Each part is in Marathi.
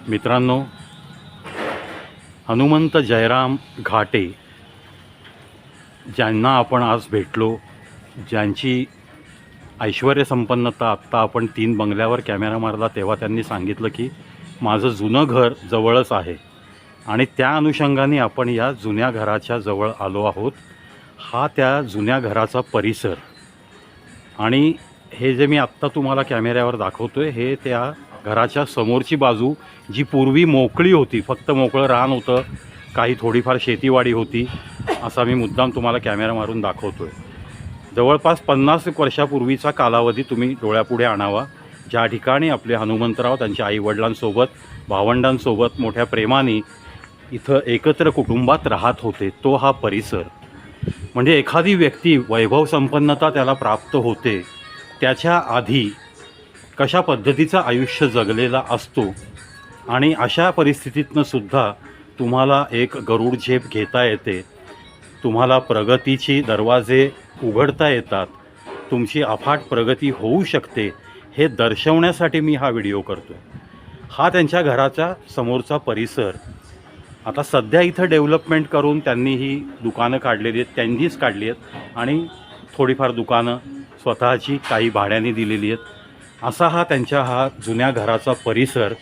मित्रांनो, हनुमंत जयराम घाटे ज्यांना आपण आज भेटलो, ज्यांची ऐश्वर्यसंपन्नता आत्ता आपण 3 बंगल्यावर कॅमेरा मारला तेव्हा त्यांनी सांगितलं की माझं जुनं घर जवळच आहे आणि त्या अनुषंगाने आपण या जुन्या घराच्या जवळ आलो आहोत. हा त्या जुन्या घराचा परिसर आणि हे जे मी आत्ता तुम्हाला कॅमेऱ्यावर दाखवतो आहे हे त्या घराच्या समोरची बाजू जी पूर्वी मोकळी होती, फक्त मोकळं रान होतं, काही थोडीफार शेतीवाडी होती, असा मी मुद्दाम तुम्हाला कॅमेरा मारून दाखवतो आहे. जवळपास 50 वर्षापूर्वीचा कालावधी तुम्ही डोळ्यापुढे आणावा, ज्या ठिकाणी आपले हनुमंतराव त्यांच्या आईवडिलांसोबत, भावंडांसोबत मोठ्या प्रेमाने इथं एकत्र कुटुंबात राहत होते. तो हा परिसर म्हणजे एखादी व्यक्ती वैभव संपन्नता त्याला प्राप्त होते त्याच्या आधी कशा पद्धतीचं आयुष्य जगलेला असतो आणि अशा परिस्थितीतनं सुद्धा तुम्हाला एक गरुड झेप घेता येते, तुम्हाला प्रगतीची दरवाजे उघडता येतात, तुमची अफाट प्रगती होऊ शकते, हे दर्शवण्यासाठी मी हा व्हिडिओ करतो. हा त्यांच्या घराच्या समोरचा परिसर. आता सध्या इथं डेव्हलपमेंट करून त्यांनी ही दुकानं काढलेली आहेत, त्यांनीच काढली आहेत आणि थोडीफार दुकानं स्वतःची काही भाड्याने दिलेली आहेत. असा हा त्यांच्या हा जुन्या घराचा परिसर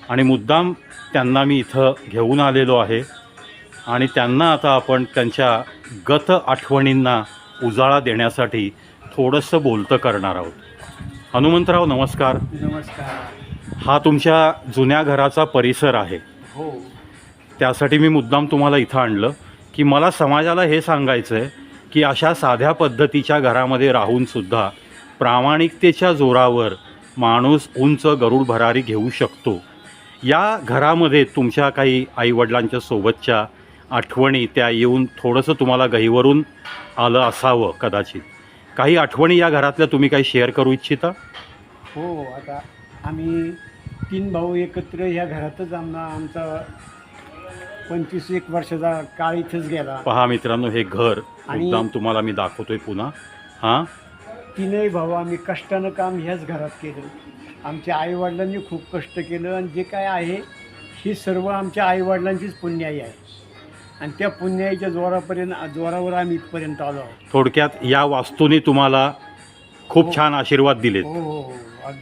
आणि मुद्दाम त्यांना मी इथं घेऊन आलेलो आहे आणि त्यांना आता आपण त्यांच्या गत आठवणींना उजाळा देण्यासाठी थोडंसं बोलतं करणार आहोत. हनुमंतराव नमस्कार. नमस्कार. हा तुमच्या जुन्या घराचा परिसर आहे. हो. त्यासाठी मी मुद्दाम तुम्हाला इथं आणलं की मला समाजाला हे सांगायचं आहे की अशा साध्या पद्धतीच्या घरामध्ये राहूनसुद्धा प्रामाणिकतेच्या जोरावर माणूस उंच गरुड भरारी घेऊ शकतो. या घरामध्ये तुमच्या काही आईवडिलांच्या सोबतच्या आठवणी त्या येऊन थोडंसं तुम्हाला गहिवरून आलं असावं कदाचित. काही आठवणी या घरातल्या तुम्ही काही शेअर करू इच्छिता? हो, आता आम्ही 3 भाऊ एकत्र ह्या घरातच आमचा 25-1 वर्षाचा काळ इथंच गेला. पहा मित्रांनो, हे घर आणि मुद्दाम तुम्हाला मी दाखवतोय पुन्हा. हां, 3ही भाऊ आम्ही कष्टानं काम ह्याच घरात केलं. आमच्या आईवडिलांनी खूप कष्ट केलं आणि जे काय आहे ही सर्व आमच्या आईवडिलांचीच पुण्याई आहे आणि त्या पुण्याईच्या जोरावर आम्ही इथपर्यंत आलो आहोत. थोडक्यात या वास्तूने तुम्हाला खूप छान आशीर्वाद दिलेत. हो हो हो.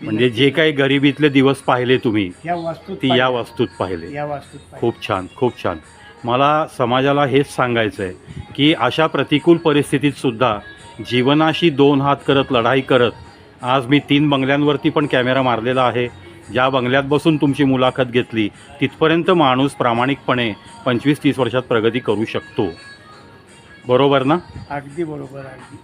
म्हणजे जे काही गरिबीतले दिवस पाहिले तुम्ही या वास्तूत ती या वास्तूत पाहिले. या वास्तूत खूप छान, खूप छान. मला समाजाला हेच सांगायचं आहे की अशा प्रतिकूल परिस्थितीतसुद्धा जीवनाशी 2 हात करत लढाई करत आज मी 3 बंगल्यांवरती पण कॅमेरा मारलेला आहे. ज्या बंगल्यात बसून तुमची मुलाखत घेतली तिथपर्यंत माणूस प्रामाणिकपणे 25-30 वर्षात प्रगती करू शकतो. बरोबर ना? अगदी बरोबर. अगदी.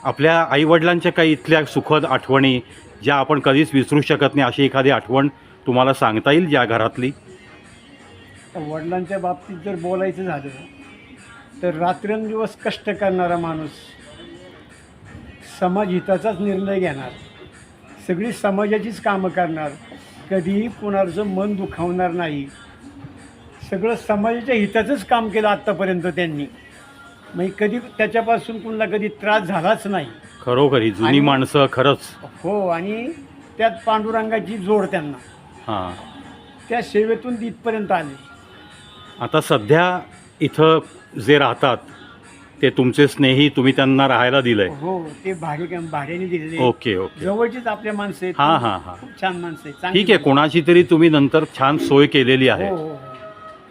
आपल्या आईवडिलांच्या काही इथल्या सुखद आठवणी ज्या आपण कधीच विसरू शकत नाही, अशी एखादी आठवण तुम्हाला सांगता येईल ज्या घरातली? वडिलांच्या बाबतीत जर बोलायचं झालं तर रात्रंदिवस कष्ट करणारा माणूस, समाजहिताचाच निर्णय घेणार, सगळी समाजाचीच कामं करणार, कधीही कोणाचं मन दुखावणार नाही, सगळं समाजाच्या हिताचंच काम केलं आत्तापर्यंत त्यांनी. म्हणजे कधी त्याच्यापासून कुणाला कधी त्रास झालाच नाही. खरोखरी जुनी माणसं खरंच. हो. आणि त्यात पांडुरंगाची जोड त्यांना, हां, त्या सेवेतून इथपर्यंत आले. आता सध्या इथं जे राहतात ते तुमचे स्नेही, तुम्ही त्यांना राहायला दिलंय? हो, ते भाड्याने दिलेले. Okay okay. जवळचीच आपल्या माणसं आहेत. हां हां हां. खूप छान माणसं आहेत. ठीक आहे, कोणाची तरी तुम्ही नंतर छान सोय केलेली आहे. हो हो हो.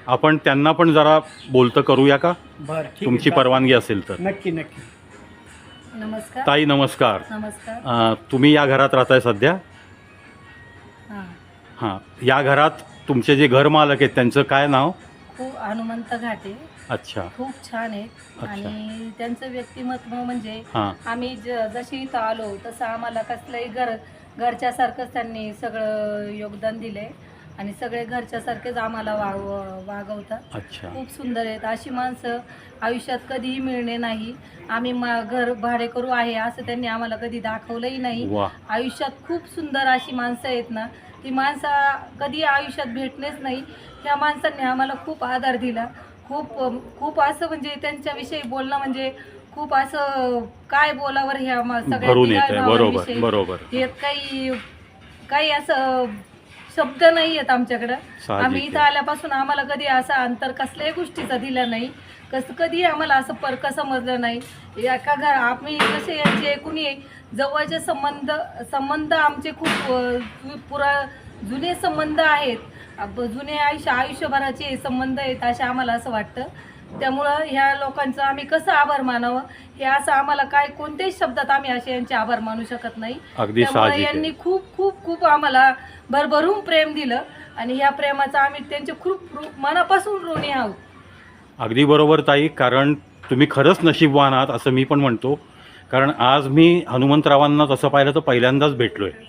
आपण त्यांना पण जरा बोलतं करूया का? बरं, ठीक आहे. तुमची परवानगी असेल तर. नक्की नक्की. नमस्कार. ताई नमस्कार. नमस्कार. तुम्ही या घरात राहताय सध्या? हां. हां, या घरात तुमचे जे घर मालक आहेत त्यांचं काय नाव? खूप हनुमंत घाटे. अच्छा. खूप छान आहेत. अच्छा. आणि त्यांचं व्यक्तिमत्व म्हणजे हां आम्ही जशी इथं आलो तसं आम्हाला कसलंही घरच्यासारखंच त्यांनी सगळं योगदान दिले आणि सगळे घरच्यासारखेच आम्हाला वागवतात. अच्छा. खूप सुंदर आहेत. अशी माणसं आयुष्यात कधीही मिळणे नाही. आम्ही घर भाडेकरू आहे असं त्यांनी आम्हाला कधी दाखवलंही नाही. वा. आयुष्यात खूप सुंदर अशी माणसं आहेत ना, ती माणसं कधी आयुष्यात भेटणेच नाही. त्या माणसांनी आम्हाला खूप आधार दिला. खूप असं म्हणजे त्यांच्याविषयी बोलणं म्हणजे खूप असं काय बोलावर ह्या भरून येतंय. बरोबर सगळ्या बरोबर. हे काही काही असं शब्द नाही आहेत आमच्याकडं. साहजिक आम्ही इथं आहे. आल्यापासून आम्हाला कधी असा अंतर कसल्याही गोष्टीचा दिला नाही. कधी आम्हाला असं परक समजलं नाही. एका आम्ही जसे यांचे कुणी जवळचे संबंध आमचे खूप जुने संबंध आहेत. जुने आयुष्यभराचे संबंध आहेत असे आम्हाला असं वाटतं. त्यामुळं ह्या लोकांचं आम्ही कसं आभार मानावं हे असं आम्हाला काय कोणत्याही शब्दात आम्ही असे यांचे आभार मानू शकत नाही. अगदी त्यामुळे साहजिक आहे. यांनी खूप खूप खूप आम्हाला भरभरून प्रेम दिलं आणि ह्या प्रेमाचा आम्ही त्यांचे खूप मनापासून ऋणी आहोत. अगदी बरोबर ताई, कारण तुम्ही खरंच नशीबवान आहात असं मी पण म्हणतो. कारण आज मी हनुमंतरावांना तसं पाहिलं तर पहिल्यांदाच भेटलो आहे.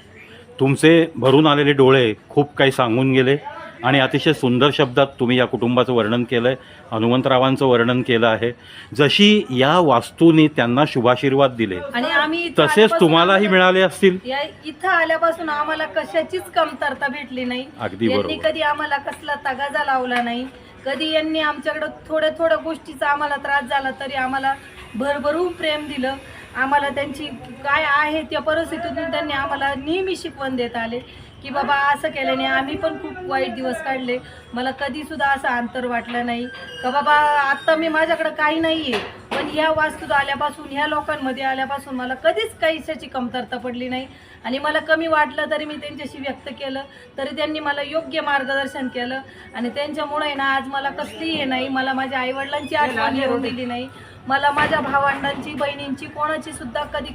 तुमचे भरून आलेले डोळे खूप काही सांगून गेले आणि अतिशय सुंदर शब्दात तुम्ही या कुटुंबाचं वर्णन केलं आहे, हनुमंतरावांचं वर्णन केलं आहे. जशी या वास्तूने त्यांना शुभाशीर्वाद दिले आणि आम्ही इथं तसेच आल्यापासून तुम्हालाही मिळाले असतील. इथं आल्यापासून आम्हाला कशाचीच कमतरता भेटली नाही. अगदी यांनी बरोबर. कधी आम्हाला कसला तगाजा लावला नाही. कधी यांनी आमच्याकडं थोड्या गोष्टीचा आम्हाला त्रास झाला तरी आम्हाला भरभरून प्रेम दिलं. आम्हाला त्यांची काय आहे त्या परिस्थितीतून त्यांनी आम्हाला नेहमी शिकवण देत आले की बाबा असं केल्याने आम्ही पण खूप वाईट दिवस काढले. मला कधीसुद्धा असं अंतर वाटलं नाही का बाबा आत्ता मी माझ्याकडं काही नाही आहे, पण ह्या वास्तूत आल्यापासून ह्या लोकांमध्ये आल्यापासून मला कधीच काहीशाची कमतरता पडली नाही. आणि मला कमी वाटलं तरी मी त्यांच्याशी व्यक्त केलं तरी त्यांनी मला योग्य मार्गदर्शन केलं आणि त्यांच्यामुळे ना आज मला कसलीही हे नाही. मला माझ्या आईवडिलांची आठवण येऊन दिली नाही. मला माझ्या भावंडांची बहिणींची कोणाची सुद्धा कधी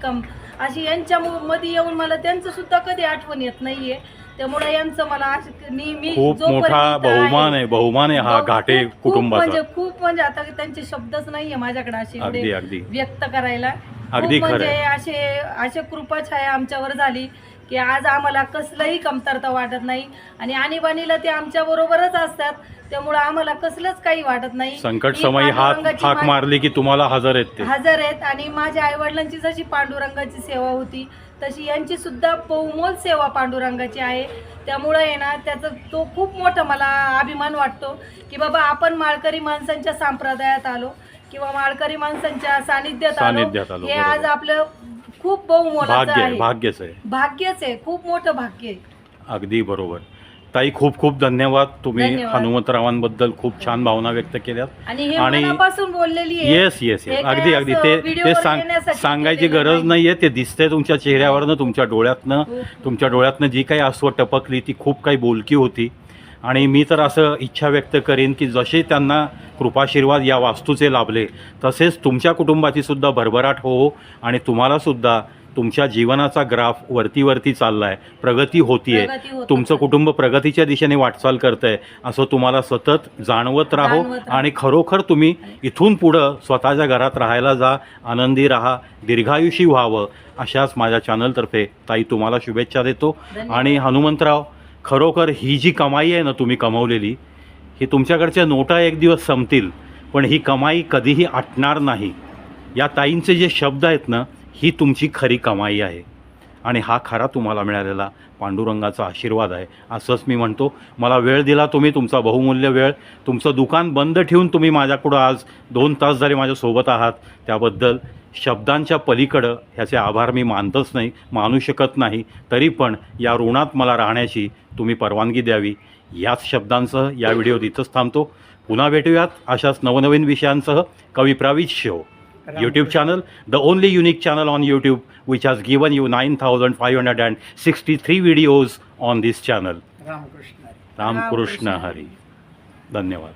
अशी यांच्या मध्ये येऊन मला त्यांचं सुद्धा कधी आठवण येत नाहीये. त्यामुळे यांचं मला नेहमी खूप मोठा बहुमान आहे हा घाटे कुटुंबाचा. खूप म्हणजे आता त्यांचे शब्दच नाहीये माझ्याकडे असे अगदी अगदी व्यक्त करायला. अगदी खूप म्हणजे खरं. असे कृपाछाया आमच्यावर झाली की आज आम्हाला कसलंही कमतरता वाटत नाही आणि आणीबाणीला ते आमच्या बरोबरच असतात. त्यामुळे आम्हाला कसलंच काही वाटत नाही. संकट समयी हाक मारली की तुम्हाला हजर आहेत आणि माझ्या आईवडिलांची जशी पांडुरंगाची सेवा होती तशी यांची सुद्धा बहुमोल सेवा पांडुरंगाची आहे. त्यामुळे आहे ना तो खूप मोठा मला अभिमान वाटतो की बाबा आपण माळकरी माणसांच्या संप्रदायात आलो किंवा माळकरी माणसांच्या सानिध्यात आलो. हे आज आपलं खूप बहुमोलाचं आहे. भाग्यच आहे, खूप मोठं भाग्य आहे. अगदी बरोबर ताई, खूप खूप धन्यवाद. तुम्ही हनुमंतरावांबद्दल खूप छान भावना व्यक्त केल्यात आणि मनापासून बोललेली आहे. येस अगदी ते सांगायची गरज नाहीये. ते दिसतंय तुमच्या चेहऱ्यावरनं, तुमच्या डोळ्यातनं जी काही आसवं टपकली ती खूप काही बोलकी होती. आणि मी तर असं इच्छा व्यक्त करीन की जसे त्यांना कृपाशीर्वाद या वास्तूचे लाभले तसेच तुमच्या कुटुंबाची सुद्धा भरभराट हो आणि तुम्हाला सुद्धा तुमच्या जीवनाचा ग्राफ वरती चालला आहे, प्रगती होतीये, तुमचं कुटुंब प्रगतीच्या दिशेने वाटचाल करतंय असं तुम्हाला सतत जाणवत राहो. आणि खरोखर तुम्ही इथून पुढं स्वतःच्या घरात राहायला जा, आनंदी राहा, दीर्घायुषी व्हावं अशाच माझ्या चॅनलतर्फे ताई तुम्हाला शुभेच्छा देतो. आणि हनुमंतराव, खरोखर ही जी कमाई आहे ना तुम्ही कमवलेली, ही तुमच्याकडच्या नोटा एक दिवस संपतील पण ही कमाई कधीही आटणार नाही. या ताईंचे जे शब्द आहेत ना, ही तुमची खरी कमाई आहे आणि हा खरा तुम्हाला मिळालेला पांडुरंगाचा आशीर्वाद आहे असंच मी म्हणतो. मला वेळ दिला तुम्ही, तुमचा बहुमूल्य वेळ, तुमचं दुकान बंद ठेवून तुम्ही माझ्याकडं आज 2 तास झाले माझ्यासोबत आहात, त्याबद्दल शब्दांच्या पलीकडं ह्याचे आभार मी मानू शकत नाही. तरी पण या ऋणात मला राहण्याची तुम्ही परवानगी द्यावी. याच शब्दांसह या व्हिडिओत इथंच थांबतो. पुन्हा भेटूयात अशाच नवनवीन विषयांसह. कवी प्रावीज show YouTube channel, the only unique channel on YouTube which has given you 9,563 videos on this channel. Ramakrishna Ramakrishna Hari. धन्यवाद.